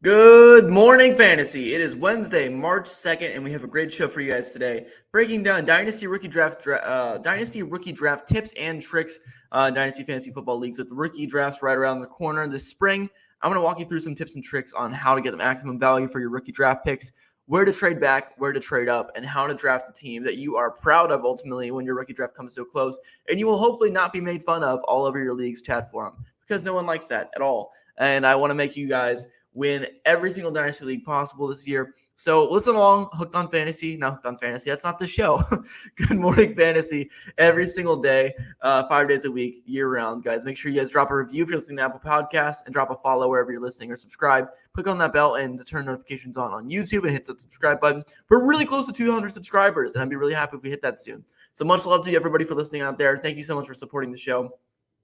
Good morning, fantasy. It is Wednesday, March 2nd, and we have a great show for you guys today. Breaking down Dynasty rookie draft tips and tricks, Dynasty fantasy football leagues with the rookie drafts right around the corner this spring. I'm going to walk you through some tips and tricks on how to get the maximum value for your rookie draft picks, where to trade back, where to trade up, and how to draft a team that you are proud of ultimately when your rookie draft comes to a close, and you will hopefully not be made fun of all over your league's chat forum because no one likes that at all. And I want to make you guys win every single Dynasty League possible this year. So listen along, Hooked on Fantasy. Not Hooked on Fantasy. That's not the show. Good morning, Fantasy. Every single day, 5 days a week, year-round, guys. Make sure you guys drop a review if you're listening to Apple Podcasts and drop a follow wherever you're listening or subscribe. Click on that bell and turn notifications on YouTube and hit the subscribe button. We're really close to 200 subscribers, and I'd be really happy if we hit that soon. So much love to you, everybody, for listening out there. Thank you so much for supporting the show.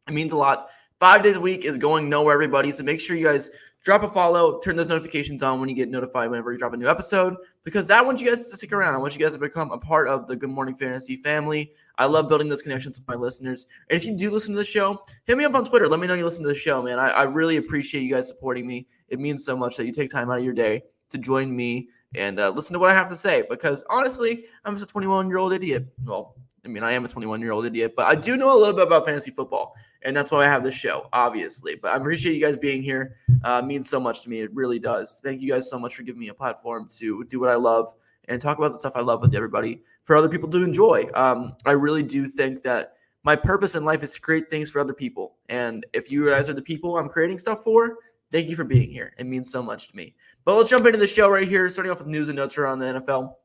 It means a lot. 5 days a week is going nowhere, everybody. So make sure you guys drop a follow, turn those notifications on when you get notified whenever you drop a new episode, because that wants you guys to stick around. I want you guys to become a part of the Good Morning Fantasy family. I love building those connections with my listeners. And if you do listen to the show, hit me up on Twitter. Let me know you listen to the show, man. I really appreciate you guys supporting me. It means so much that you take time out of your day to join me and listen to what I have to say, because honestly, I'm just a 21-year-old idiot. Well, I am a 21-year-old idiot, but I do know a little bit about fantasy football, and that's why I have this show, obviously. But I appreciate you guys being here. It means so much to me. It really does. Thank you guys so much for giving me a platform to do what I love and talk about the stuff I love with everybody for other people to enjoy. I really do think that my purpose in life is to create things for other people. And if you guys are the people I'm creating stuff for, thank you for being here. It means so much to me. But let's jump into the show right here, starting off with news and notes around the NFL.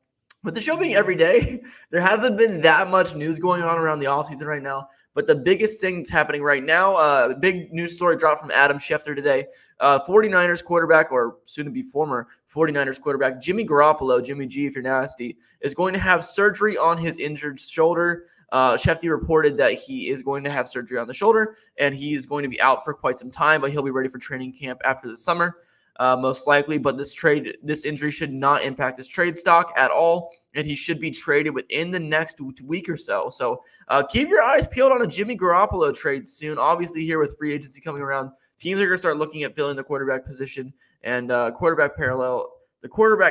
With the show being every day, there hasn't been that much news going on around the offseason right now. But the biggest thing that's happening right now, a big news story dropped from Adam Schefter today. 49ers quarterback, or soon-to-be former 49ers quarterback, Jimmy Garoppolo, Jimmy G if you're nasty, is going to have surgery on his injured shoulder. Schefter reported that he is going to have surgery on the shoulder, and he's going to be out for quite some time, but he'll be ready for training camp after the summer. Most likely, but this injury should not impact his trade stock at all, and he should be traded within the next week or so. So keep your eyes peeled on a Jimmy Garoppolo trade soon. Obviously, here with free agency coming around, teams are going to start looking at filling the quarterback position, and the quarterback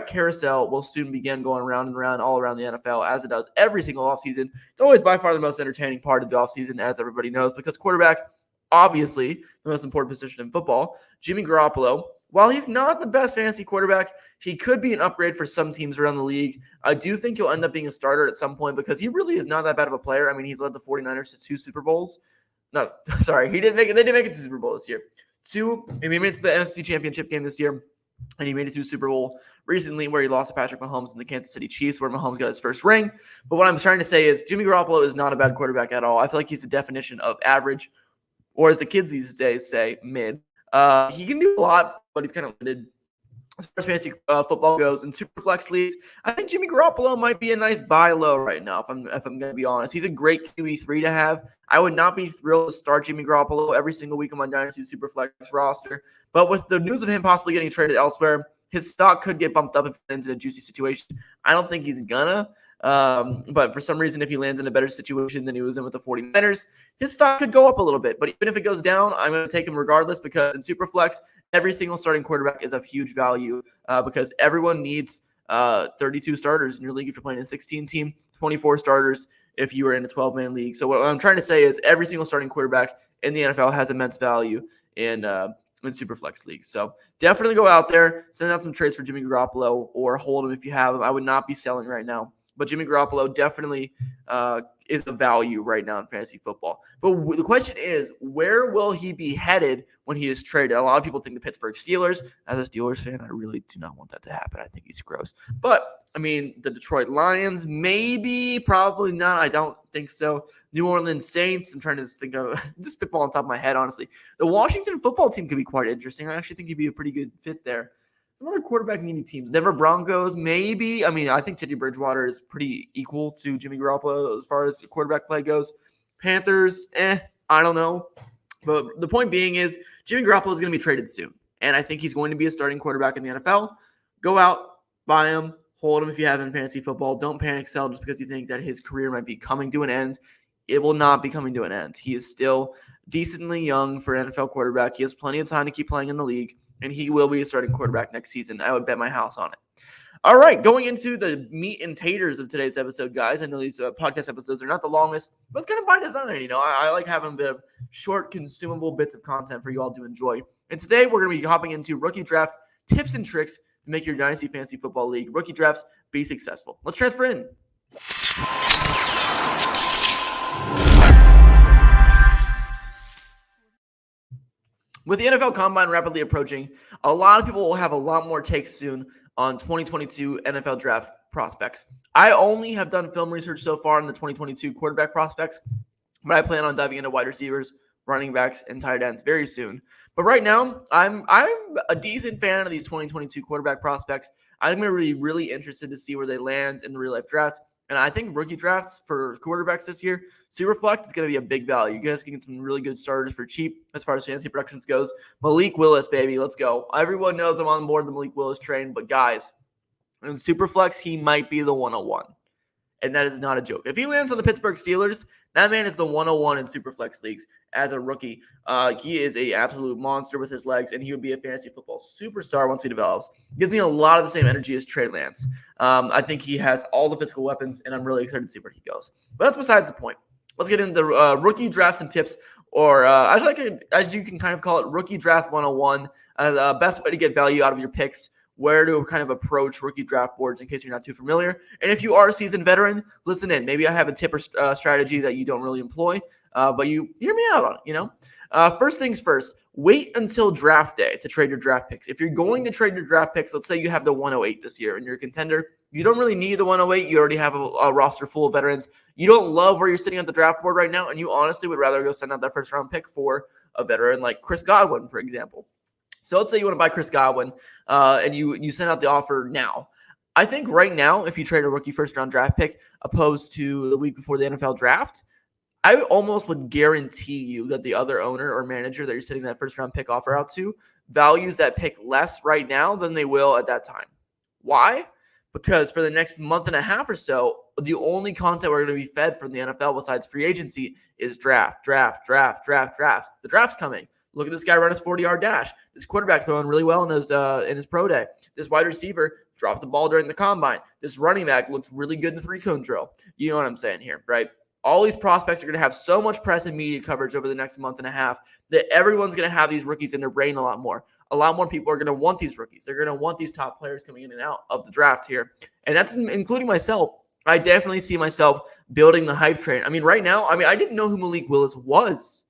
carousel will soon begin going round and round all around the NFL, as it does every single offseason. It's always by far the most entertaining part of the offseason, as everybody knows, because quarterback, obviously, the most important position in football. Jimmy Garoppolo, while he's not the best fantasy quarterback, he could be an upgrade for some teams around the league. I do think he'll end up being a starter at some point because he really is not that bad of a player. I mean, he's led the 49ers to 2 Super Bowls. No, sorry, they didn't make it to Super Bowl this year. He made it to the NFC Championship game this year, and he made it to Super Bowl recently where he lost to Patrick Mahomes and the Kansas City Chiefs, where Mahomes got his first ring. But what I'm trying to say is Jimmy Garoppolo is not a bad quarterback at all. I feel like he's the definition of average, or as the kids these days say, mid. He can do a lot, but he's kind of limited as far as fantasy football goes. In super flex leagues, I think Jimmy Garoppolo might be a nice buy low right now, if I'm going to be honest. He's a great QB3 to have. I would not be thrilled to start Jimmy Garoppolo every single week on my Dynasty super flex roster. But with the news of him possibly getting traded elsewhere, his stock could get bumped up if he lands in a juicy situation. I don't think he's gonna. But for some reason, if he lands in a better situation than he was in with the 49ers, his stock could go up a little bit. But even if it goes down, I'm going to take him regardless, because in Superflex, every single starting quarterback is of huge value because everyone needs 32 starters in your league if you're playing a 16-team, 24 starters if you are in a 12-man league. So what I'm trying to say is every single starting quarterback in the NFL has immense value in Superflex leagues. So definitely go out there, send out some trades for Jimmy Garoppolo, or hold him if you have him. I would not be selling right now. But Jimmy Garoppolo definitely is the value right now in fantasy football. But the question is, where will he be headed when he is traded? A lot of people think the Pittsburgh Steelers. As a Steelers fan, I really do not want that to happen. I think he's gross. But, I mean, the Detroit Lions, maybe, probably not. I don't think so. New Orleans Saints, I'm trying to think of this spitball on top of my head, honestly. The Washington football team could be quite interesting. I actually think he'd be a pretty good fit there. Some other quarterback needy teams. Denver Broncos, maybe. I mean, I think Teddy Bridgewater is pretty equal to Jimmy Garoppolo as far as quarterback play goes. Panthers, I don't know. But the point being is Jimmy Garoppolo is going to be traded soon. And I think he's going to be a starting quarterback in the NFL. Go out, buy him, hold him if you have him in fantasy football. Don't panic sell just because you think that his career might be coming to an end. It will not be coming to an end. He is still decently young for an NFL quarterback. He has plenty of time to keep playing in the league. and he will be a starting quarterback next season. I would bet my house on it. All right, going into the meat and taters of today's episode, guys. I know these podcast episodes are not the longest, but it's kind of by design. I like having a bit of short, consumable bits of content for you all to enjoy. And today we're going to be hopping into rookie draft tips and tricks to make your Dynasty Fantasy Football League rookie drafts be successful. Let's transfer in. With the NFL Combine rapidly approaching, a lot of people will have a lot more takes soon on 2022 NFL Draft prospects. I only have done film research so far on the 2022 quarterback prospects, but I plan on diving into wide receivers, running backs, and tight ends very soon. But right now, I'm a decent fan of these 2022 quarterback prospects. I'm going to be really interested to see where they land in the real-life draft. And I think rookie drafts for quarterbacks this year, Superflex is going to be a big value. You guys can get some really good starters for cheap as far as fantasy productions goes. Malik Willis, baby, let's go. Everyone knows I'm on board the Malik Willis train, but guys, in Superflex, he might be the 101. And that is not a joke. If he lands on the Pittsburgh Steelers, that man is the 101 in Superflex leagues as a rookie. He is an absolute monster with his legs, and he would be a fantasy football superstar once he develops. Gives me a lot of the same energy as Trey Lance. I think he has all the physical weapons, and I'm really excited to see where he goes. But that's besides the point. Let's get into rookie drafts and tips, or as you can kind of call it, rookie draft 101. The best way to get value out of your picks, where to kind of approach rookie draft boards in case you're not too familiar. And if you are a seasoned veteran, listen in. Maybe I have a tip or strategy that you don't really employ, but you hear me out on it, First things first, wait until draft day to trade your draft picks. If you're going to trade your draft picks, let's say you have the 108 this year and you're a contender, you don't really need the 108. You already have a roster full of veterans. You don't love where you're sitting on the draft board right now, and you honestly would rather go send out that first-round pick for a veteran like Chris Godwin, for example. So let's say you want to buy Chris Godwin, and you send out the offer now. I think right now, if you trade a rookie first-round draft pick opposed to the week before the NFL draft, I almost would guarantee you that the other owner or manager that you're sending that first-round pick offer out to values that pick less right now than they will at that time. Why? Because for the next month and a half or so, the only content we're going to be fed from the NFL besides free agency is draft. The draft's coming. Look at this guy run his 40-yard dash. This quarterback throwing really well in his pro day. This wide receiver dropped the ball during the combine. This running back looked really good in the three-cone drill. You know what I'm saying here, right? All these prospects are going to have so much press and media coverage over the next month and a half that everyone's going to have these rookies in their brain a lot more. A lot more people are going to want these rookies. They're going to want these top players coming in and out of the draft here. And that's including myself. I definitely see myself building the hype train. I mean, right now, I didn't know who Malik Willis was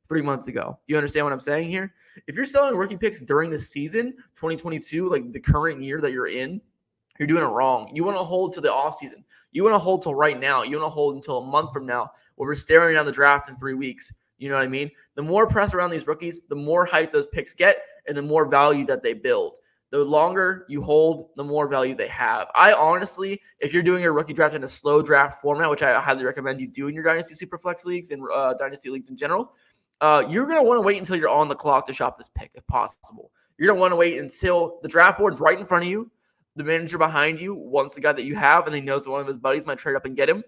3 months ago. You understand what I'm saying here? If you're selling rookie picks during the season, 2022, like the current year that you're in, you're doing it wrong. You want to hold to the offseason. You want to hold till right now. You want to hold until a month from now where we're staring down the draft in 3 weeks. You know what I mean? The more press around these rookies, the more hype those picks get and the more value that they build. The longer you hold, the more value they have. I honestly, if you're doing a rookie draft in a slow draft format, which I highly recommend you do in your Dynasty Superflex leagues and Dynasty leagues in general, you're going to want to wait until you're on the clock to shop this pick if possible. You're going to want to wait until the draft board's right in front of you. The manager behind you wants the guy that you have, and he knows that one of his buddies might trade up and get him.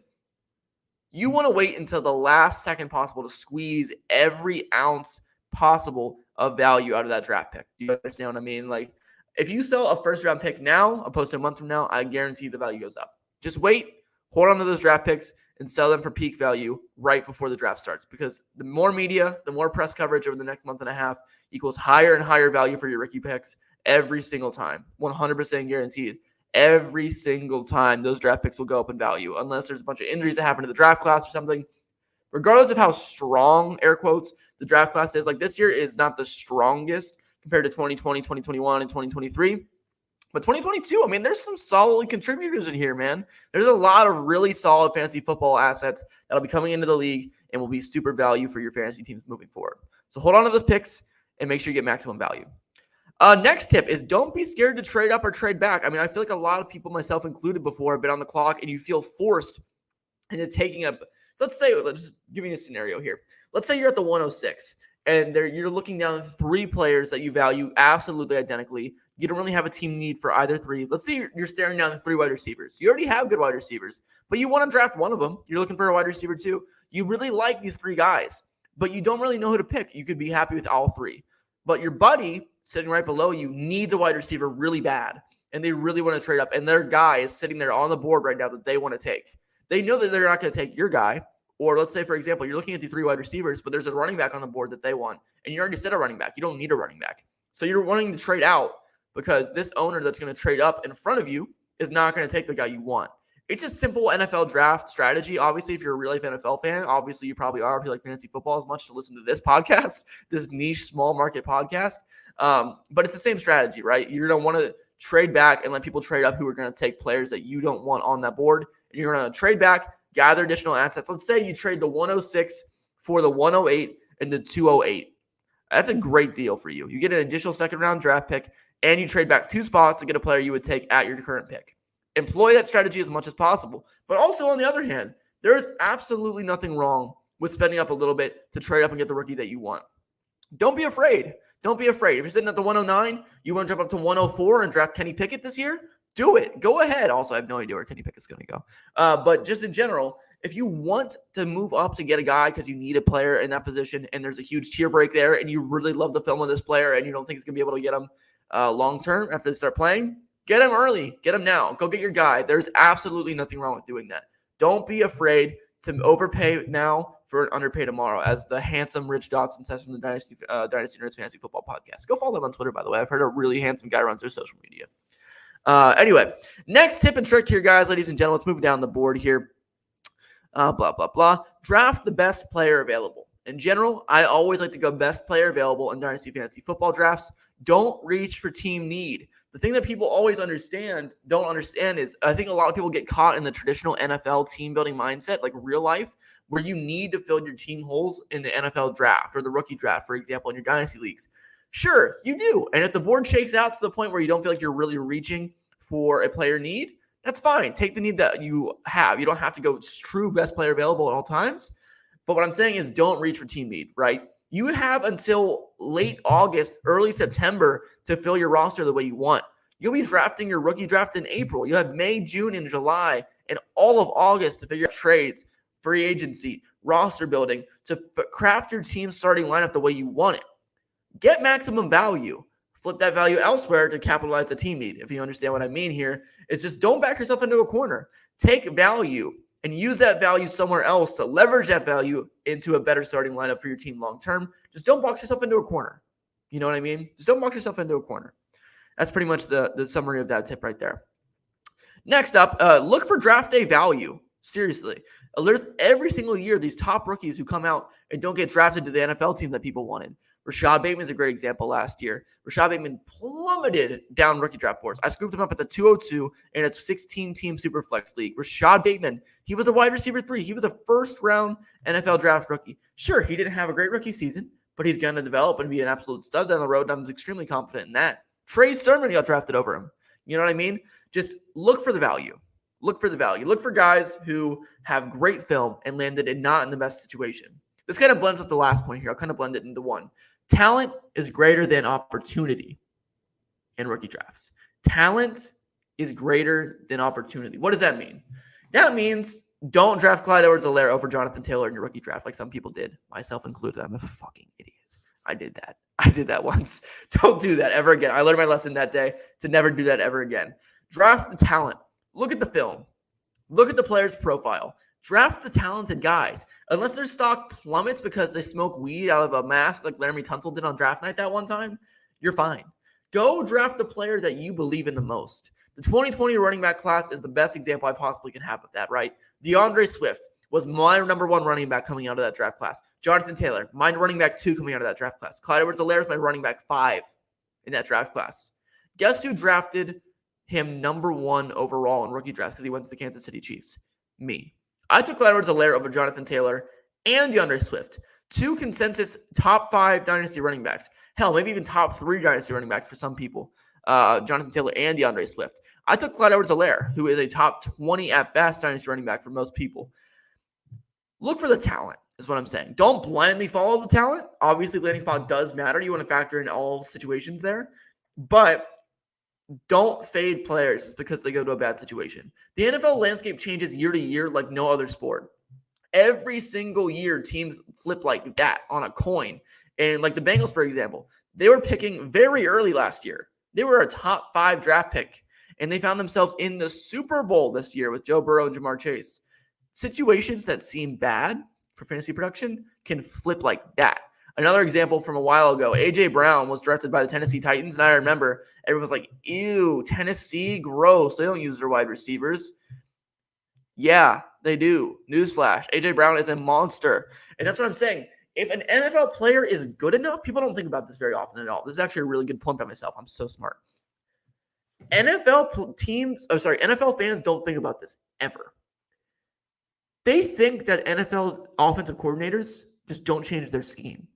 You want to wait until the last second possible to squeeze every ounce possible of value out of that draft pick. Do you understand what I mean? Like, if you sell a first-round pick now opposed to a month from now, I guarantee the value goes up. Just wait, hold on to those draft picks, and sell them for peak value right before the draft starts. Because the more media, the more press coverage over the next month and a half equals higher and higher value for your rookie picks every single time. 100% guaranteed. Every single time those draft picks will go up in value unless there's a bunch of injuries that happen to the draft class or something. Regardless of how strong, air quotes, the draft class is, like this year is not the strongest compared to 2020, 2021, and 2023. But 2022, there's some solid contributors in here, man. There's a lot of really solid fantasy football assets that'll be coming into the league and will be super value for your fantasy teams moving forward. So hold on to those picks and make sure you get maximum value. Next tip is don't be scared to trade up or trade back. I feel like a lot of people, myself included before, have been on the clock and you feel forced into taking up. So let's give me a scenario here. Let's say you're at the 106 and you're looking down 3 players that you value absolutely identically. You don't really have a team need for either 3. Let's say you're staring down the 3 wide receivers. You already have good wide receivers, but you want to draft one of them. You're looking for a wide receiver too. You really like these 3 guys, but you don't really know who to pick. You could be happy with all 3. But your buddy sitting right below you needs a wide receiver really bad, and they really want to trade up, and their guy is sitting there on the board right now that they want to take. They know that they're not going to take your guy. Or let's say, for example, you're looking at the 3 wide receivers, but there's a running back on the board that they want, and you already set a running back. You don't need a running back. So you're wanting to trade out because this owner that's going to trade up in front of you is not going to take the guy you want. It's a simple NFL draft strategy. Obviously, if you're a real-life NFL fan, obviously you probably are if you like fantasy football as much to listen to this podcast, this niche small market podcast. But it's the same strategy, right? You're going to want to trade back and let people trade up who are going to take players that you don't want on that board. And you're going to trade back, gather additional assets. Let's say you trade the 106 for the 108 and the 208. That's a great deal for you. You get an additional second-round draft pick, and you trade back 2 spots to get a player you would take at your current pick. Employ that strategy as much as possible. But also, on the other hand, there is absolutely nothing wrong with spending up a little bit to trade up and get the rookie that you want. Don't be afraid. Don't be afraid. If you're sitting at the 109, you want to jump up to 104 and draft Kenny Pickett this year, do it. Go ahead. Also, I have no idea where Kenny Pickett's going to go. But just in general, if you want to move up to get a guy because you need a player in that position and there's a huge tier break there and you really love the film of this player and you don't think he's going to be able to get him long-term after they start playing, get him early. Get him now. Go get your guy. There's absolutely nothing wrong with doing that. Don't be afraid to overpay now for an underpay tomorrow, as the handsome Rich Dotson says from the Dynasty Nerds Fantasy Football Podcast. Go follow them on Twitter, by the way. I've heard a really handsome guy runs their social media. Anyway, next tip and trick here, guys, ladies and gentlemen. Let's move down the board here. Blah, blah, blah. Draft the best player available. In general, I always like to go best player available in Dynasty Fantasy Football drafts. Don't reach for team need. The thing that people always don't understand is I think a lot of people get caught in the traditional NFL team building mindset, like real life, where you need to fill your team holes in the NFL draft or the rookie draft, for example, in your dynasty leagues. Sure, you do. And if the board shakes out to the point where you don't feel like you're really reaching for a player need, that's fine. Take the need that you have. You don't have to go true best player available at all times. But what I'm saying is don't reach for team need, right? You have until late August, early September to fill your roster the way you want. You'll be drafting your rookie draft in April. You have May, June, and July, and all of August to figure out trades, free agency, roster building, to craft your team starting lineup the way you want it. Get maximum value. Flip that value elsewhere to capitalize the team need. If you understand what I mean here, it's just don't back yourself into a corner. Take value and use that value somewhere else to leverage that value into a better starting lineup for your team long term. Just don't box yourself into a corner. You know what I mean? Just don't box yourself into a corner. That's pretty much the summary of that tip right there. Next up, look for draft day value. Seriously. There's every single year these top rookies who come out and don't get drafted to the NFL team that people wanted. Rashad Bateman is a great example last year. Rashad Bateman plummeted down rookie draft boards. I scooped him up at the 202 in a 16-team Superflex league. Rashad Bateman, he was a wide receiver 3. He was a first-round NFL draft rookie. Sure, he didn't have a great rookie season, but he's going to develop and be an absolute stud down the road, and I'm extremely confident in that. Trey Sermon got drafted over him. You know what I mean? Just look for the value. Look for the value. Look for guys who have great film and landed not in the best situation. This kind of blends with the last point here. I'll kind of blend it into one. Talent is greater than opportunity in rookie drafts. Talent is greater than opportunity. What does that mean? That means don't draft Clyde Edwards-Helaire over Jonathan Taylor in your rookie draft like some people did, myself included. I'm a fucking idiot. I did that once. Don't do that ever again. I learned my lesson that day to never do that ever again. Draft the talent. Look at the film. Look at the player's profile. Draft the talented guys. Unless their stock plummets because they smoke weed out of a mask like Laramie Tunsil did on draft night that one time, you're fine. Go draft the player that you believe in the most. The 2020 running back class is the best example I possibly can have of that, right? DeAndre Swift was my number 1 running back coming out of that draft class. Jonathan Taylor, my running back 2 coming out of that draft class. Clyde Edwards-Helaire is my running back 5 in that draft class. Guess who drafted him number 1 overall in rookie drafts because he went to the Kansas City Chiefs? Me. I took Clyde Edwards-Helaire over Jonathan Taylor and DeAndre Swift. 2 consensus top 5 dynasty running backs. Hell, maybe even top 3 dynasty running backs for some people. Jonathan Taylor and DeAndre Swift. I took Clyde Edwards-Helaire, who is a top 20 at best dynasty running back for most people. Look for the talent, is what I'm saying. Don't blindly follow the talent. Obviously, landing spot does matter. You want to factor in all situations there. But don't fade players just because they go to a bad situation. The NFL landscape changes year to year like no other sport. Every single year, teams flip like that on a coin. And like the Bengals, for example, They were picking very early last year. They were a top 5 draft pick, and they found themselves in the Super Bowl this year with Joe Burrow and Jamar Chase. Situations that seem bad for fantasy production can flip like that. Another example from a while ago, A.J. Brown was drafted by the Tennessee Titans, and I remember everyone was like, ew, Tennessee, gross. They don't use their wide receivers. Yeah, they do. Newsflash, A.J. Brown is a monster. And that's what I'm saying. If an NFL player is good enough, people don't think about this very often at all. This is actually a really good point by myself. I'm so smart. NFL fans don't think about this ever. They think that NFL offensive coordinators just don't change their scheme.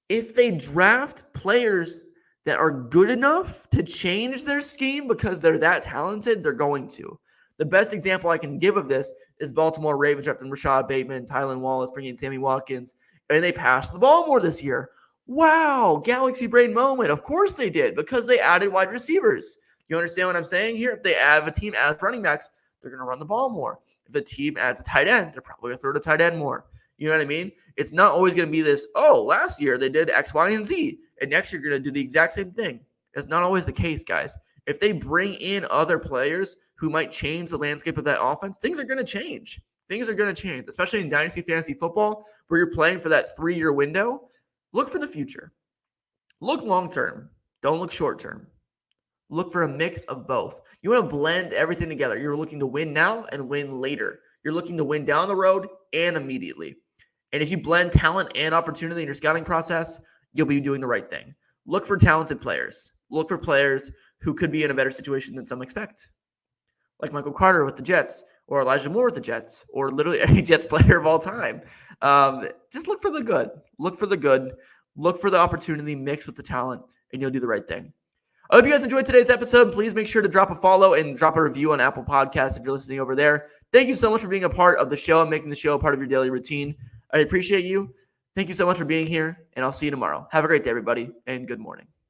If they draft players that are good enough to change their scheme because they're that talented, they're going to. The best example I can give of this is Baltimore Ravens drafting Rashad Bateman, Tylan Wallace, bringing in Sammy Watkins, and they passed the ball more this year. Wow, galaxy brain moment. Of course they did, because they added wide receivers. You understand what I'm saying here? If they add a team adds running backs, they're going to run the ball more. If a team adds a tight end, they're probably going to throw to tight end more. You know what I mean? It's not always going to be this, oh, last year they did X, Y, and Z, and next year you're going to do the exact same thing. That's not always the case, guys. If they bring in other players who might change the landscape of that offense, things are going to change. Things are going to change, especially in Dynasty Fantasy Football, where you're playing for that 3-year window. Look for the future. Look long-term. Don't look short-term. Look for a mix of both. You want to blend everything together. You're looking to win now and win later. You're looking to win down the road and immediately. And if you blend talent and opportunity in your scouting process, you'll be doing the right thing. Look for talented players. Look for players who could be in a better situation than some expect. Like Michael Carter with the Jets, or Elijah Moore with the Jets, or literally any Jets player of all time. Just look for the good. Look for the good. Look for the opportunity mixed with the talent, and you'll do the right thing. I hope you guys enjoyed today's episode. Please make sure to drop a follow and drop a review on Apple Podcasts if you're listening over there. Thank you so much for being a part of the show and making the show a part of your daily routine. I appreciate you. Thank you so much for being here, and I'll see you tomorrow. Have a great day, everybody, and good morning.